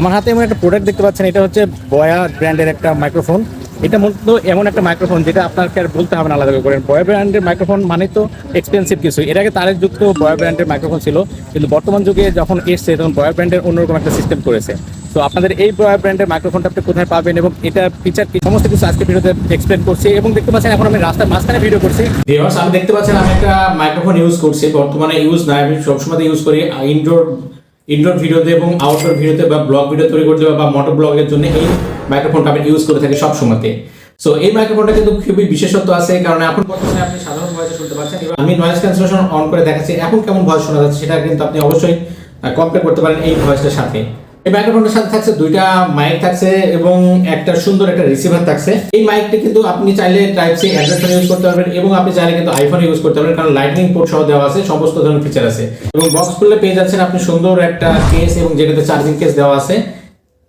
আমার হাতে এমন একটা প্রোডাক্ট দেখতে পাচ্ছেন, এটা হচ্ছে বয়া ব্র্যান্ডের একটা মাইক্রোফোন। এটা মূলত এমন একটা মাইক্রোফোন যেটা আপনাকে আর বলতে হবে না আলাদা করে। বয়া ব্র্যান্ডের মাইক্রোফোন মানে তো এক্সপেন্সিভ কিছু। এর আগে তারের যুক্ত বয়া ব্র্যান্ডের মাইক্রোফোন ছিল, কিন্তু বর্তমান যুগে যখন এসছে তখন বয়া ব্র্যান্ডের অন্যরকম একটা সিস্টেম করেছে। তো আপনাদের এই বয়া ব্র্যান্ডের মাইক্রোফোনটা আপনি কোথায় পাবেন এবং এটা ফিচার কি সমস্ত কিছু আজকে ভিডিওতে এক্সপ্লেন করছি। এবং দেখতে পাচ্ছেন এখন আমি রাস্তার মাঝখানে ভিডিও করছি। ভিউয়ার্স, আমি দেখতে পাচ্ছেন আমি একটা মাইক্রোফোন ইউজ করছি, বর্তমানে ইউজ না, আমি সবসময় ইউজ করি ইনডোর ভিডিওতে এবং আউটডোর ভিডিওতে বা ব্লগ ভিডিও তৈরি করতে বা মোটর ব্লগের জন্য এই মাইক্রোফোনটা আমি ইউজ করে থাকি সব সময়তে। সো এই মাইক্রোফোনটা কিন্তু খুবই বিশেষত্ব আছে, কারণ এখন বর্তমানে আপনি সাধারণ ভয়েস শুনতে পাচ্ছেন। এবার আমি নয়েজ ক্যান্সেলেশন অন করে দেখাচ্ছি এখন কেমন ভয়েস শোনা যাচ্ছে, সেটা কিন্তু আপনি অবশ্যই কম্পেয়ার করতে পারেন এই ভয়েসটার সাথে। এই মাইক্রোফোনটার সাথে থাকছে দুইটা মাইক থাকছে এবং একটা সুন্দর একটা রিসিভার থাকছে। এই মাইকটা কিন্তু আপনি চাইলে type C Android phone use করতে পারবেন এবং আপনি চাইলে কিন্তু আইফোন ইউজ করতে পারবেন, কারণ লাইটনিং পোর্ট সহ দেওয়া আছে, সমস্ত ধরনের ফিচার আছে। এবং বক্স খুললে পেয়ে যাচ্ছেন আপনি সুন্দর একটা কেস এবং যেটাতে চার্জিং কেস দেওয়া আছে।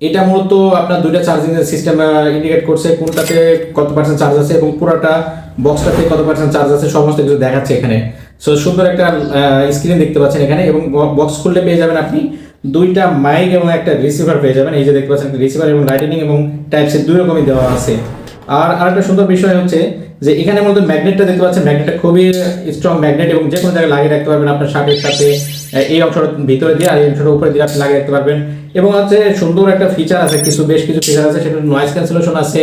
এটা মূলত আপনার দুইটা চার্জিং সিস্টেম ইন্ডিকেট করছে কোনটাতে কত পার্সেন্ট চার্জ আছে এবং পুরোটা বক্সটাতে কত পার্সেন্ট চার্জ আছে, সমস্ত কিছু দেখাচ্ছে এখানে। সো সুন্দর একটা স্ক্রিন দেখতে পাচ্ছেন এখানে। এবং বক্স খুললে পেয়ে যাবেন আপনি দুইটা মাইক এবং একটা রিসিভার পেয়ে যাবেন। এই যে দেখতে পাচ্ছেন রিসিভার এবং লাইটনিং এবং টাইপ সি দুই রকমই দেওয়া আছে। আর আরেকটা সুন্দর বিষয় হচ্ছে যে এখানে মূলত ম্যাগনেটটা দেখতে পাচ্ছেন, ম্যাগনেটটা খুবই স্ট্রং ম্যাগনেট এবং যে কোনো জায়গায় লাগিয়ে রাখতে পারবেন আপনার শার্টের সাথে। এই অংশটা ভিতরে দিয়ে আর এই অংশটা উপরে দিয়ে আপনি লাগিয়ে রাখতে পারবেন। এবং হচ্ছে সুন্দর একটা ফিচার আছে, বেশ কিছু ফিচার আছে, সেটা নয়েজ ক্যান্সেলেশন আছে,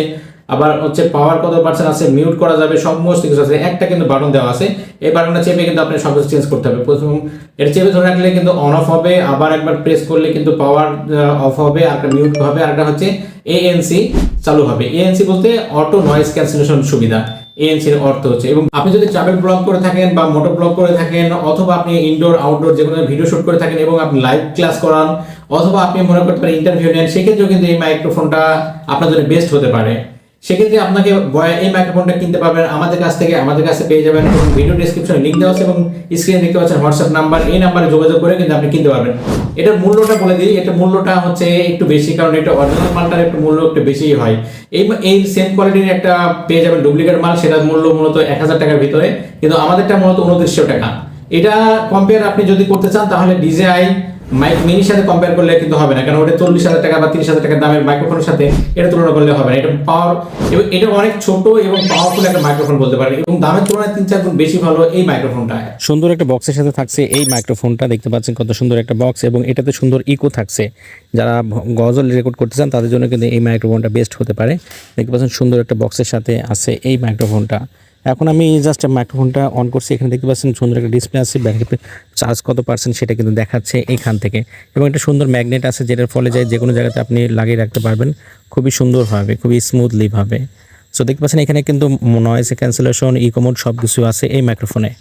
আবার হচ্ছে পাওয়ার কত পার্সেন্ট আছে, মিউট করা যাবে, সমস্ত কিছু আছে। একটা কিন্তু বাটন দেওয়া আছে, এই বাটনটা চেপে কিন্তু আপনি সব কিছু চেঞ্জ করতে হবে। প্রথম এটা চেপে ধরে রাখলে কিন্তু অন অফ হবে, আবার একবার প্রেস করলে কিন্তু পাওয়ার অফ হবে, আর একটা মিউট হবে, আর একটা হচ্ছে এএনসি চালু হবে। এএনসি বলতে অটো নয়েজ ক্যান্সেলেশন সুবিধা, এএনসির অর্থ হচ্ছে। এবং আপনি যদি ট্রাভেল ব্লগ করে থাকেন বা মোটর ব্লগ করে থাকেন, অথবা আপনি ইনডোর আউটডোর যে কোনো ভিডিও শুট করে থাকেন এবং আপনি লাইভ ক্লাস করান, অথবা আপনি মনে করতে পারেন ইন্টারভিউ নেন, সেক্ষেত্রেও কিন্তু এই মাইক্রোফোনটা আপনার জন্য বেস্ট হতে পারে। সেক্ষেত্রে আপনাকে এই মাইক্রোফোনটা কিনতে পারবেন আমাদের কাছ থেকে, আমাদের কাছে পেয়ে যাবেন। এবং ভিডিও ডেসক্রিপশনে লিঙ্ক দেওয়া আছে এবং স্ক্রিনে দেখতে পাচ্ছেন হোয়াটসঅ্যাপ নাম্বার, এই নাম্বারে যোগাযোগ করে কিন্তু আপনি কিনতে পারবেন। এটার মূল্যটা বলে দিই, এটার মূল্যটা হচ্ছে একটু বেশি, কারণ এটা অরিজিনাল মালটার একটু মূল্য একটু বেশিই হয়। এই সেম কোয়ালিটির একটা পেয়ে যাবেন ডুপ্লিকেট মাল, সেটার মূল্য মূলত 1000 টাকার ভিতরে, কিন্তু আমাদেরটা মূলত 2900 টাকা। এটা কম্পেয়ার আপনি যদি করতে চান তাহলে ডিজেআই মাইক মিনির সাথে কম্পেয়ার করলে কিন্তু হবে না, কারণ ওটা 40,000 টাকা বা 30,000 টাকার দামের মাইক্রোফোনের সাথে এটা তুলনা করলে হবে না। এটা পাওয়ার এবং এটা অনেক ছোট এবং পাওয়ারফুল একটা মাইক্রোফোন বলতে পারেন, এবং দামের তুলনায় 3-4 গুণ বেশি ভালো এই মাইক্রোফোনটা। সুন্দর একটা বক্সের সাথে থাকছে এই মাইক্রোফোনটা, দেখতে পাচ্ছেন কত সুন্দর একটা বক্স, এবং এটাতে সুন্দর ইকো থাকছে। যারা গজল রেকর্ড করতে চান তাদের জন্য কিন্তু এই মাইক্রোফোনটা বেস্ট হতে পারে। দেখতে পাচ্ছেন সুন্দর একটা বক্সের সাথে আছে এই মাইক্রোফোনটা। এখন আমি জাস্ট মাইক্রোফোনটা অন করছি, এখানে দেখতে পাচ্ছেন সুন্দর একটা ডিসপ্লে আছে, ব্যাটারি চার্জ কত পার্সেন্ট সেটা কিন্তু দেখাচ্ছে এখান থেকে। এবং একটা সুন্দর ম্যাগনেট আছে, যেটার ফলে যে কোনো জায়গাতে আপনি লাগিয়ে রাখতে পারবেন, খুবই সুন্দরভাবে, খুবই স্মুথলিভাবে। সো দেখতে পাচ্ছেন এখানে কিন্তু নয়েজ ক্যান্সেলেশন, ইকো মোড সব কিছু আছে এই মাইক্রোফোনে।